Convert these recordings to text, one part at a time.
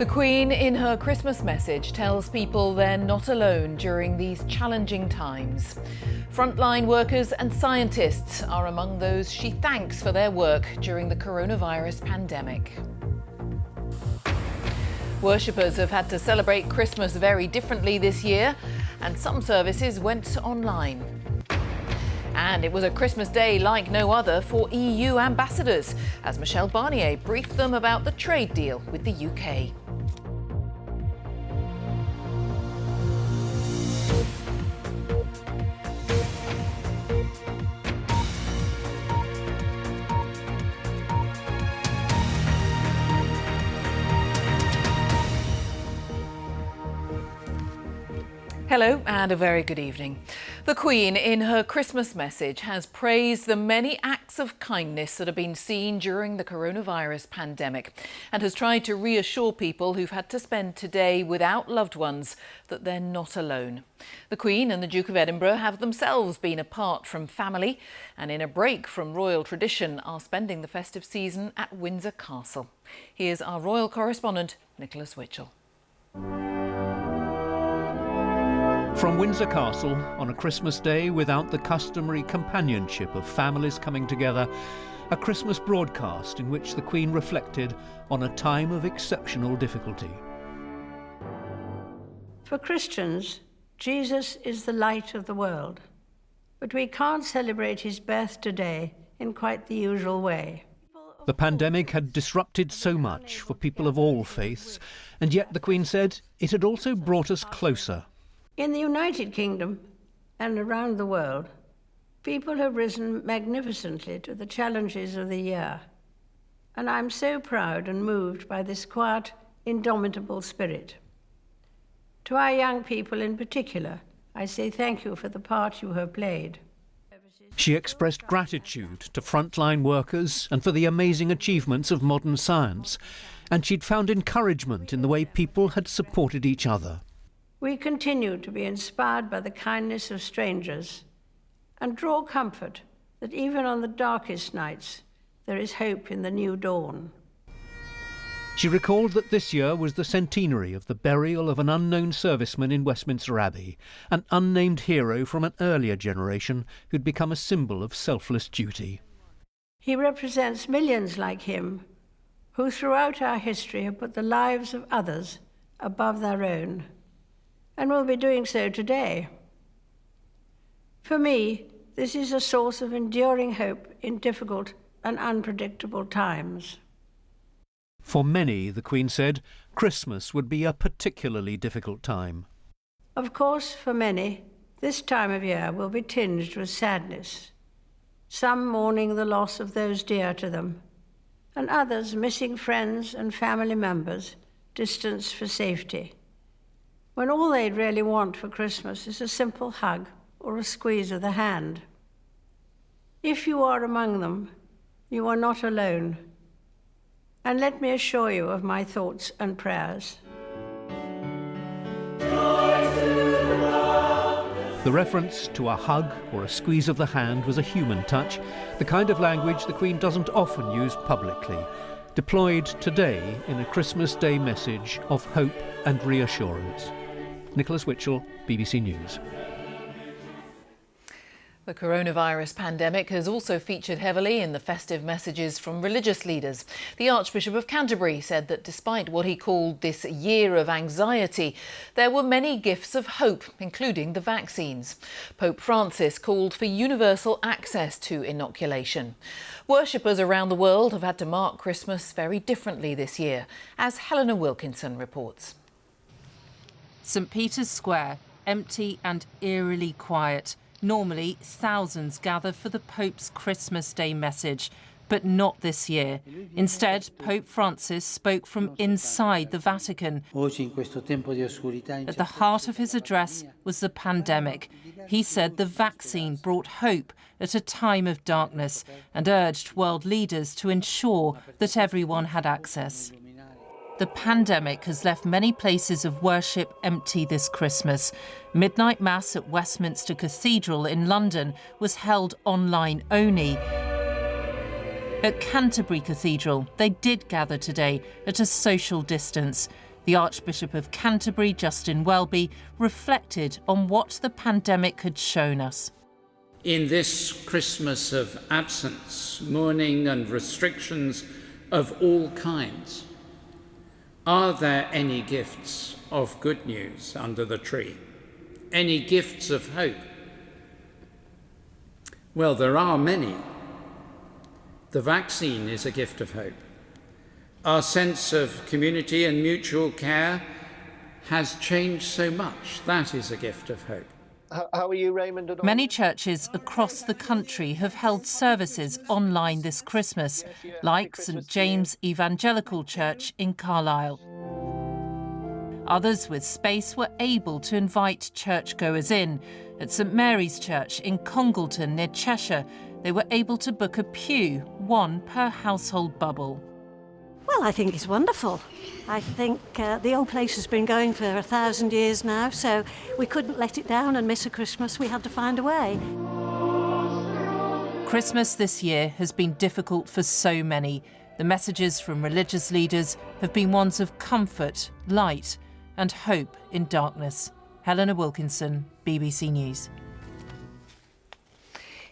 The Queen, in her Christmas message, tells people they're not alone during these challenging times. Frontline workers and scientists are among those she thanks for their work during the coronavirus pandemic. Worshippers have had to celebrate Christmas very differently this year, and some services went online. And it was a Christmas day like no other for EU ambassadors, as Michel Barnier briefed them about the trade deal with the UK. Hello and a very good evening. The Queen, in her Christmas message, has praised the many acts of kindness that have been seen during the coronavirus pandemic and has tried to reassure people who've had to spend today without loved ones that they're not alone. The Queen and the Duke of Edinburgh have themselves been apart from family and, in a break from royal tradition, are spending the festive season at Windsor Castle. Here's our royal correspondent, Nicholas Witchell. From Windsor Castle on a Christmas day without the customary companionship of families coming together, a Christmas broadcast in which the Queen reflected on a time of exceptional difficulty. For Christians, Jesus is the light of the world, but we can't celebrate his birth today in quite the usual way. The pandemic had disrupted so much for people of all faiths, and yet, the Queen said, it had also brought us closer. In the United Kingdom and around the world, people have risen magnificently to the challenges of the year, and I'm so proud and moved by this quiet, indomitable spirit. To our young people in particular, I say thank you for the part you have played. She expressed gratitude to frontline workers and for the amazing achievements of modern science, and she'd found encouragement in the way people had supported each other. We continue to be inspired by the kindness of strangers and draw comfort that even on the darkest nights, there is hope in the new dawn. She recalled that this year was the centenary of the burial of an unknown serviceman in Westminster Abbey, an unnamed hero from an earlier generation who'd become a symbol of selfless duty. He represents millions like him who throughout our history have put the lives of others above their own, and will be doing so today. For me, this is a source of enduring hope in difficult and unpredictable times. For many, the Queen said, Christmas would be a particularly difficult time. Of course, for many, this time of year will be tinged with sadness, some mourning the loss of those dear to them, and others missing friends and family members distanced for safety, when all they'd really want for Christmas is a simple hug or a squeeze of the hand. If you are among them, you are not alone. And let me assure you of my thoughts and prayers. The reference to a hug or a squeeze of the hand was a human touch, the kind of language the Queen doesn't often use publicly, deployed today in a Christmas Day message of hope and reassurance. Nicholas Witchell, BBC News. The coronavirus pandemic has also featured heavily in the festive messages from religious leaders. The Archbishop of Canterbury said that despite what he called this year of anxiety, there were many gifts of hope, including the vaccines. Pope Francis called for universal access to inoculation. Worshippers around the world have had to mark Christmas very differently this year, as Helena Wilkinson reports. St Peter's Square, empty and eerily quiet. Normally, thousands gather for the Pope's Christmas Day message, but not this year. Instead, Pope Francis spoke from inside the Vatican. At the heart of his address was the pandemic. He said the vaccine brought hope at a time of darkness and urged world leaders to ensure that everyone had access. The pandemic has left many places of worship empty this Christmas. Midnight Mass at Westminster Cathedral in London was held online only. At Canterbury Cathedral, they did gather today at a social distance. The Archbishop of Canterbury, Justin Welby, reflected on what the pandemic had shown us. In this Christmas of absence, mourning and restrictions of all kinds, are there any gifts of good news under the tree? Any gifts of hope? Well, there are many. The vaccine is a gift of hope. Our sense of community and mutual care has changed so much. That is a gift of hope. How are you, Raymond? Many churches across the country have held services online this Christmas, like St James Evangelical Church in Carlisle. Others with space were able to invite churchgoers in. At St Mary's Church in Congleton near Cheshire, they were able to book a pew, one per household bubble. Well, I think it's wonderful. I think the old place has been going for 1,000 years now, so we couldn't let it down and miss a Christmas. We had to find a way. Christmas this year has been difficult for so many. The messages from religious leaders have been ones of comfort, light and hope in darkness. Helena Wilkinson, BBC News.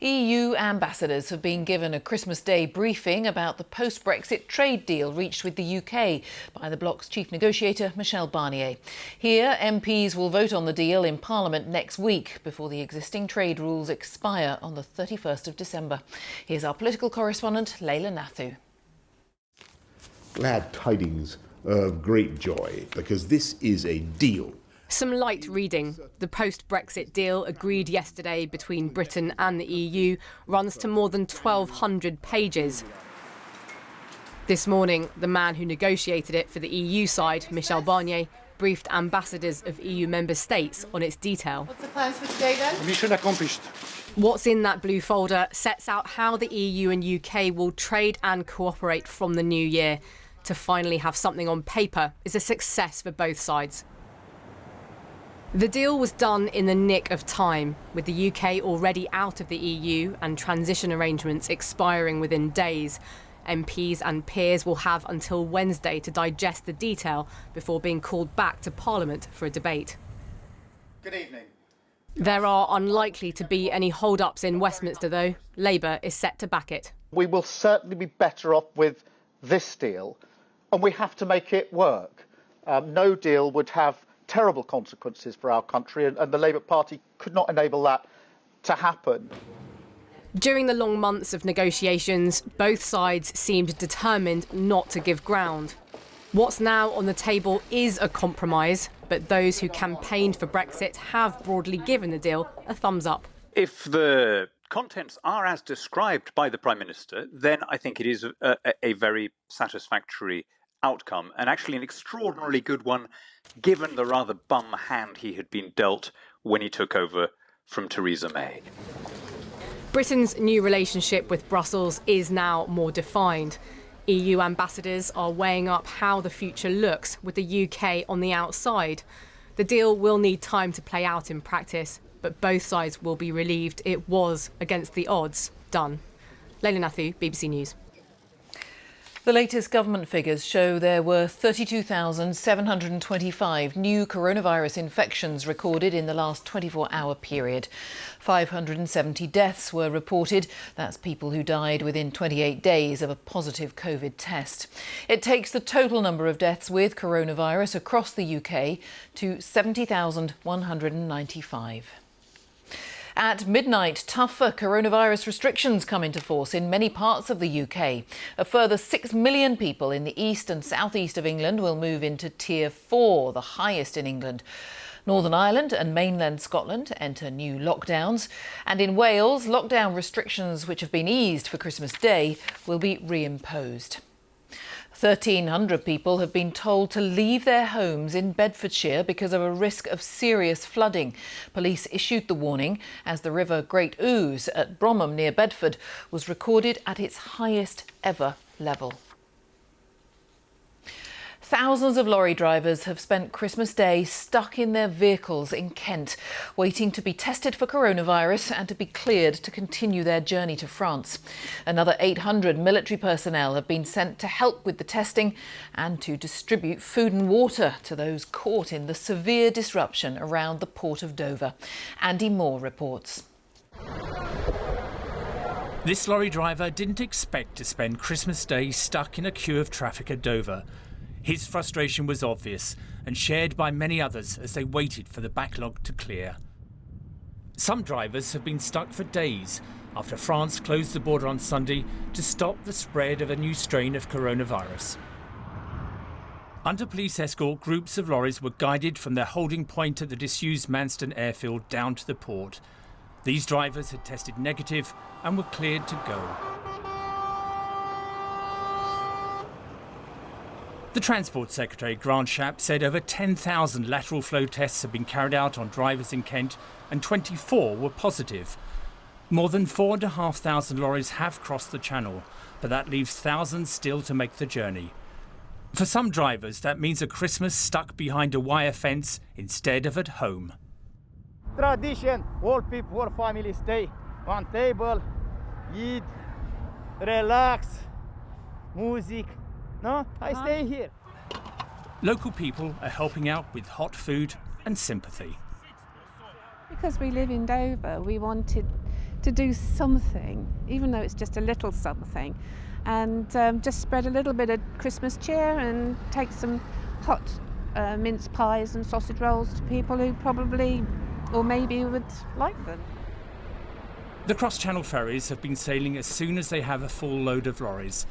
EU ambassadors have been given a Christmas Day briefing about the post-Brexit trade deal reached with the UK by the bloc's chief negotiator, Michel Barnier. Here, MPs will vote on the deal in Parliament next week before the existing trade rules expire on the 31st of December. Here's our political correspondent, Leila Nathu. Glad tidings of great joy, because this is a deal. Some light reading. The post-Brexit deal agreed yesterday between Britain and the EU runs to more than 1,200 pages. This morning, the man who negotiated it for the EU side, Michel Barnier, briefed ambassadors of EU member states on its detail. What's the plans for today then? Mission accomplished. What's in that blue folder sets out how the EU and UK will trade and cooperate from the new year. To finally have something on paper is a success for both sides. The deal was done in the nick of time, with the UK already out of the EU and transition arrangements expiring within days. MPs and peers will have until Wednesday to digest the detail before being called back to Parliament for a debate. Good evening. There are unlikely to be any hold-ups in Westminster, though. Labour is set to back it. We will certainly be better off with this deal, and we have to make it work. No deal would have terrible consequences for our country, and the Labour Party could not enable that to happen. During the long months of negotiations, both sides seemed determined not to give ground. What's now on the table is a compromise, but those who campaigned for Brexit have broadly given the deal a thumbs up. If the contents are as described by the Prime Minister, then I think it is a very satisfactory outcome, and actually an extraordinarily good one, given the rather bum hand he had been dealt when he took over from Theresa May. Britain's new relationship with Brussels is now more defined. EU ambassadors are weighing up how the future looks with the UK on the outside. The deal will need time to play out in practice, but both sides will be relieved it was, against the odds, done. Leila Nathu, BBC News. The latest government figures show there were 32,725 new coronavirus infections recorded in the last 24-hour period. 570 deaths were reported. That's people who died within 28 days of a positive COVID test. It takes the total number of deaths with coronavirus across the UK to 70,195. At midnight, tougher coronavirus restrictions come into force in many parts of the UK. A further 6 million people in the east and southeast of England will move into Tier 4, the highest in England. Northern Ireland and mainland Scotland enter new lockdowns. And in Wales, lockdown restrictions which have been eased for Christmas Day will be reimposed. 1,300 people have been told to leave their homes in Bedfordshire because of a risk of serious flooding. Police issued the warning as the River Great Ouse at Bromham near Bedford was recorded at its highest ever level. Thousands of lorry drivers have spent Christmas Day stuck in their vehicles in Kent, waiting to be tested for coronavirus and to be cleared to continue their journey to France. Another 800 military personnel have been sent to help with the testing and to distribute food and water to those caught in the severe disruption around the port of Dover. Andy Moore reports. This lorry driver didn't expect to spend Christmas Day stuck in a queue of traffic at Dover. His frustration was obvious and shared by many others as they waited for the backlog to clear. Some drivers have been stuck for days after France closed the border on Sunday to stop the spread of a new strain of coronavirus. Under police escort, groups of lorries were guided from their holding point at the disused Manston airfield down to the port. These drivers had tested negative and were cleared to go. The Transport Secretary, Grant Shapps, said over 10,000 lateral flow tests have been carried out on drivers in Kent and 24 were positive. More than 4,500 lorries have crossed the channel, but that leaves thousands still to make the journey. For some drivers, that means a Christmas stuck behind a wire fence instead of at home. Tradition, all people, all families stay on table, eat, relax, music. No, I stay here. Local people are helping out with hot food and sympathy. Because we live in Dover, we wanted to do something, even though it's just a little something, and just spread a little bit of Christmas cheer and take some hot mince pies and sausage rolls to people who probably or maybe would like them. The cross-channel ferries have been sailing as soon as they have a full load of lorries.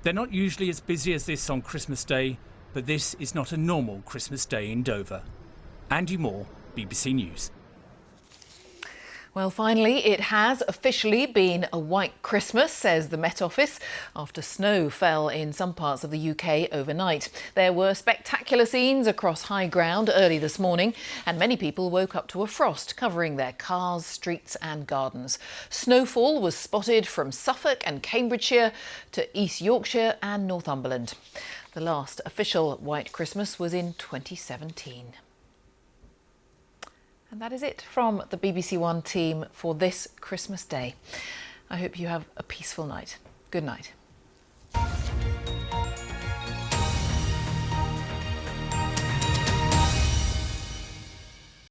They're not usually as busy as this on Christmas Day, but this is not a normal Christmas Day in Dover. Andy Moore, BBC News. Well, finally, it has officially been a white Christmas, says the Met Office, after snow fell in some parts of the UK overnight. There were spectacular scenes across high ground early this morning, and many people woke up to a frost covering their cars, streets and gardens. Snowfall was spotted from Suffolk and Cambridgeshire to East Yorkshire and Northumberland. The last official white Christmas was in 2017. And that is it from the BBC One team for this Christmas Day. I hope you have a peaceful night. Good night.